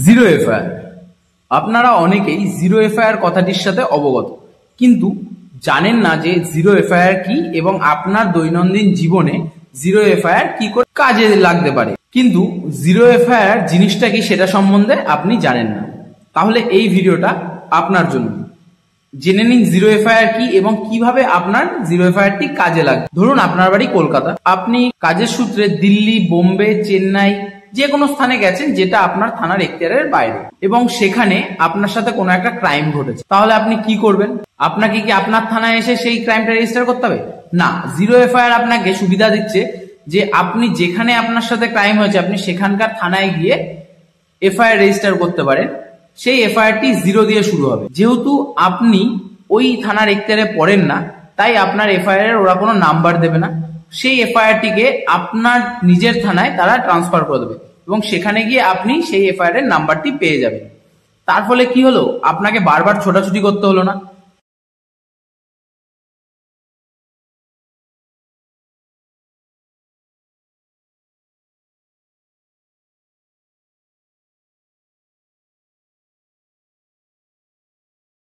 Zero FIR. আপনারা অনেকেই zero FIR কথাটির সাথে অবগত, কিন্তু জানেন না যে জিরো এফআইআর কি এবং আপনার দৈনন্দিন জীবনে জিরো এফআইআর কি করে কাজে লাগতে পারে। কিন্তু জিরো এফআইআর জিনিসটা কি সেটা সম্বন্ধে আপনি জানেন না। তাহলে এই ভিডিওটা আপনার জন্য। জেনে নিন জিরো এফআইআর কি এবং কিভাবে আপনার জিরো এফআইআরটি কাজে লাগবে। ধরুন আপনার বাড়ি কলকাতা, আপনি কাজের সূত্রে দিল্লি, বোম্বে, চেন্নাই যে কোনো স্থানে গেছেন যেটা আপনার থানার এখতিয়ারের বাইরে, এবং সেখানে আপনার সাথে কোনো একটা ক্রাইম ঘটেছে। তাহলে আপনি কি করবেন? আপনাকে কি আপনার থানায় এসে সেই ক্রাইমটা রেজিস্টার করতে হবে? না, জিরো এফআইআর আপনাকে সুবিধা দিচ্ছে যে আপনি যেখানে আপনার সাথে ক্রাইম হয়েছে আপনি সেখানকার থানায় গিয়ে এফআইআর রেজিস্টার করতে পারেন। সেই এফআইআরটি জিরো দিয়ে শুরু হবে। যেহেতু আপনি ওই থানার এখতিয়ারে পড়েন না, তাই আপনার এফআইআর ওরা কোনো নাম্বার দেবে না। সেই এফআইআরটিকে আপনার নিজের থানায় তারা ট্রান্সফার করে দেবে এবং সেখানে গিয়ে আপনি সেই এফআইআর এর নাম্বারটি পেয়ে যাবেন। তার ফলে কি হলো, আপনাকে বারবার ছোটাছুটি করতে হলো না।